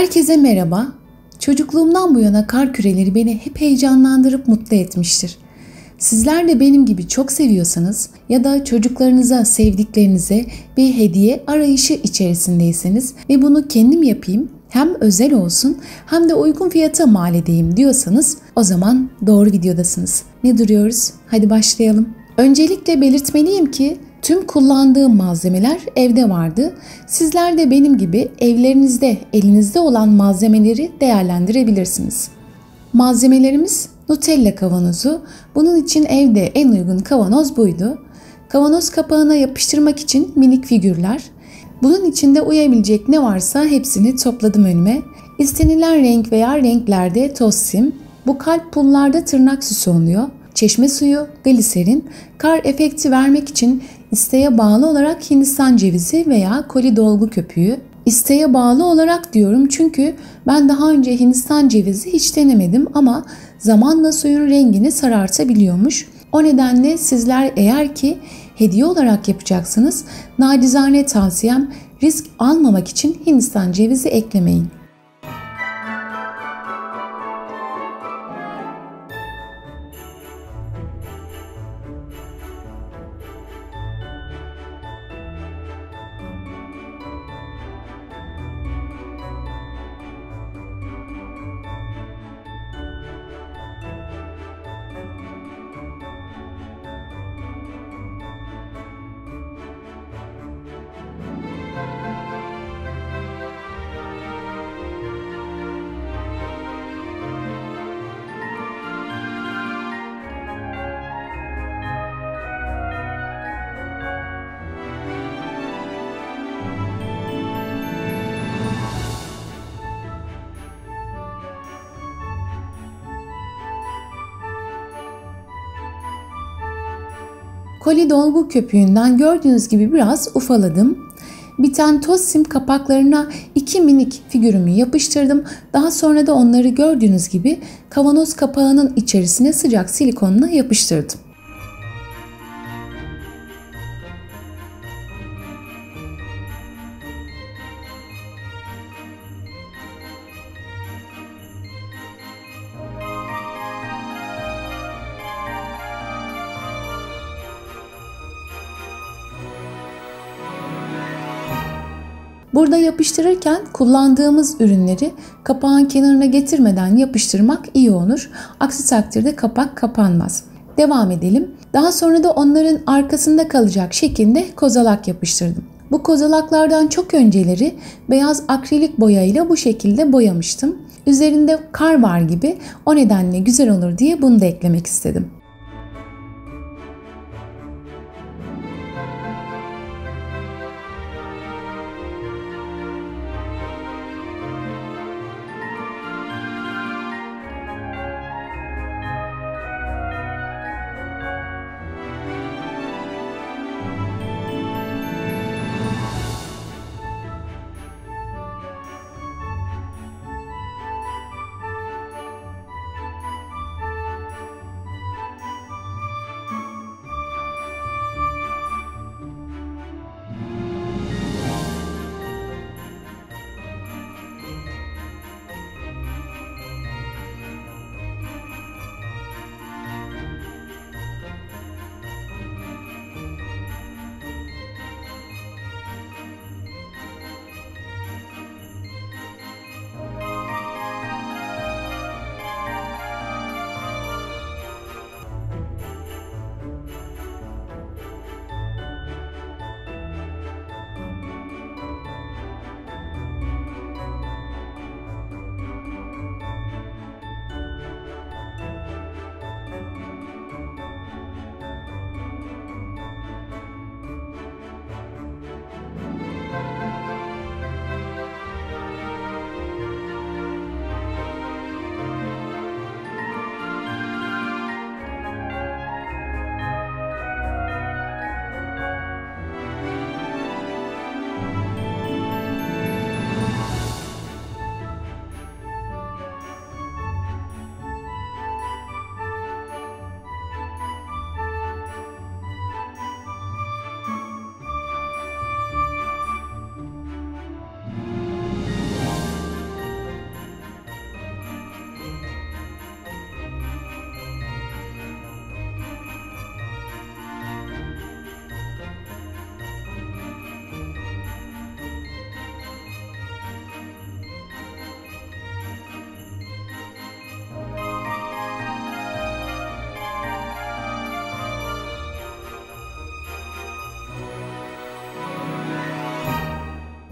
Herkese merhaba. Çocukluğumdan bu yana kar küreleri beni hep heyecanlandırıp mutlu etmiştir. Sizler de benim gibi çok seviyorsanız ya da çocuklarınıza, sevdiklerinize bir hediye arayışı içerisindeyseniz ve bunu kendim yapayım, hem özel olsun hem de uygun fiyata mal edeyim diyorsanız o zaman doğru videodasınız. Ne duruyoruz? Hadi başlayalım. Öncelikle belirtmeliyim ki tüm kullandığım malzemeler evde vardı. Sizler de benim gibi evlerinizde, elinizde olan malzemeleri değerlendirebilirsiniz. Malzemelerimiz Nutella kavanozu. Bunun için evde en uygun kavanoz buydu. Kavanoz kapağına yapıştırmak için minik figürler. Bunun içinde uyabilecek ne varsa hepsini topladım önüme. İstenilen renk veya renklerde toz sim. Bu kalp pullarda tırnak süsü oluyor. Çeşme suyu, gliserin, kar efekti vermek için isteğe bağlı olarak Hindistan cevizi veya koli dolgu köpüğü. İsteğe bağlı olarak diyorum çünkü ben daha önce Hindistan cevizi hiç denemedim ama zamanla suyun rengini sarartabiliyormuş. O nedenle sizler eğer ki hediye olarak yapacaksınız, nacizane tavsiyem risk almamak için Hindistan cevizi eklemeyin. Koli dolgu köpüğünden gördüğünüz gibi biraz ufaladım. Biten toz sim kapaklarına 2 minik figürümü yapıştırdım. Daha sonra da onları gördüğünüz gibi kavanoz kapağının içerisine sıcak silikonla yapıştırdım. Burada yapıştırırken kullandığımız ürünleri kapağın kenarına getirmeden yapıştırmak iyi olur. Aksi takdirde kapak kapanmaz. Devam edelim. Daha sonra da onların arkasında kalacak şekilde kozalak yapıştırdım. Bu kozalaklardan çok önceleri beyaz akrilik boyayla bu şekilde boyamıştım. Üzerinde kar var gibi, o nedenle güzel olur diye bunu da eklemek istedim.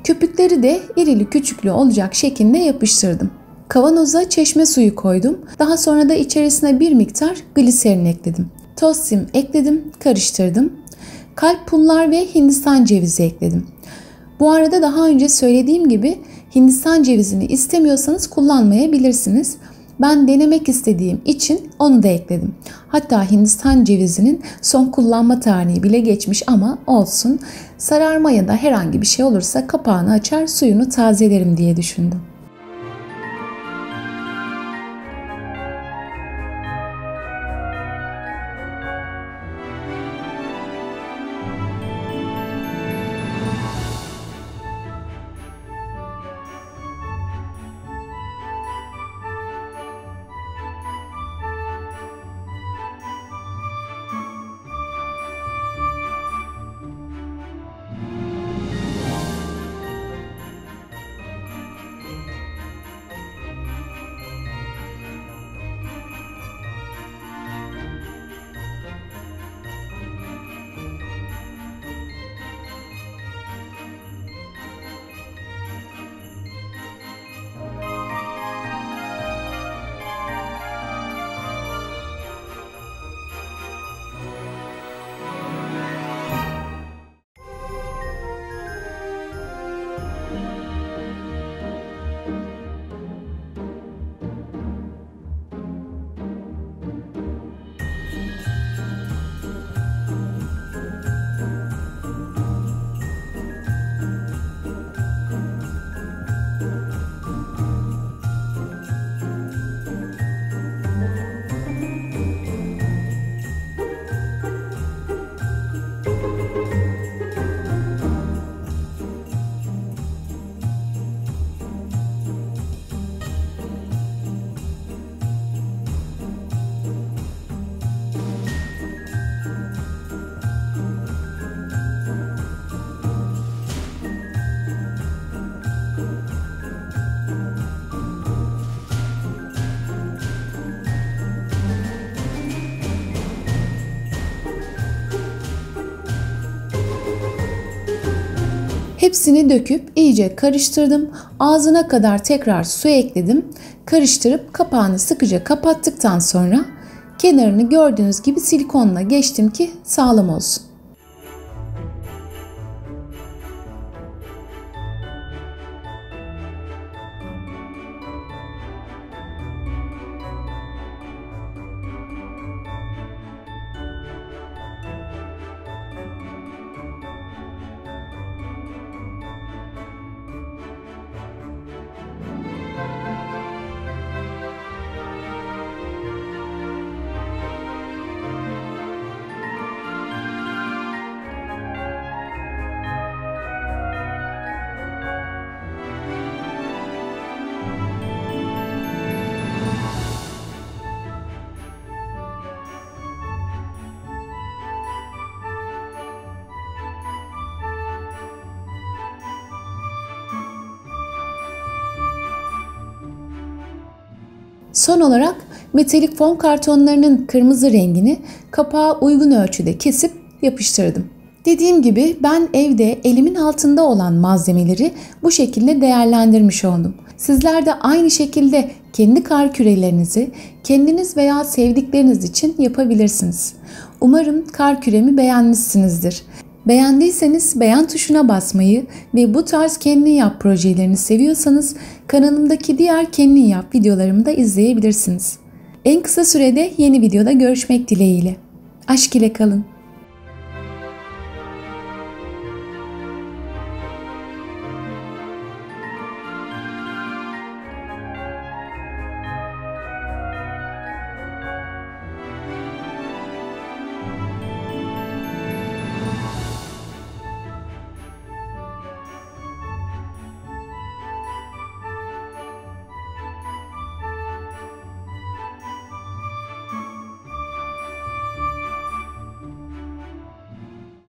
Köpükleri de irili küçüklü olacak şekilde yapıştırdım. Kavanoza çeşme suyu koydum. Daha sonra da içerisine bir miktar gliserin ekledim. Toz sim ekledim, karıştırdım. Kalp pullar ve Hindistan cevizi ekledim. Bu arada daha önce söylediğim gibi Hindistan cevizini istemiyorsanız kullanmayabilirsiniz. Ben denemek istediğim için onu da ekledim. Hatta Hindistan cevizinin son kullanma tarihi bile geçmiş ama olsun. Sararma ya da herhangi bir şey olursa kapağını açar, suyunu tazelerim diye düşündüm. Hepsini döküp iyice karıştırdım. Ağzına kadar tekrar su ekledim. Karıştırıp kapağını sıkıca kapattıktan sonra kenarını gördüğünüz gibi silikonla geçtim ki sağlam olsun. Son olarak metalik fon kartonlarının kırmızı rengini kapağa uygun ölçüde kesip yapıştırdım. Dediğim gibi ben evde elimin altında olan malzemeleri bu şekilde değerlendirmiş oldum. Sizler de aynı şekilde kendi kar kürelerinizi kendiniz veya sevdikleriniz için yapabilirsiniz. Umarım kar küremi beğenmişsinizdir. Beğendiyseniz beğen tuşuna basmayı ve bu tarz kendin yap projelerini seviyorsanız kanalımdaki diğer kendin yap videolarımı da izleyebilirsiniz. En kısa sürede yeni videoda görüşmek dileğiyle. Aşk ile kalın.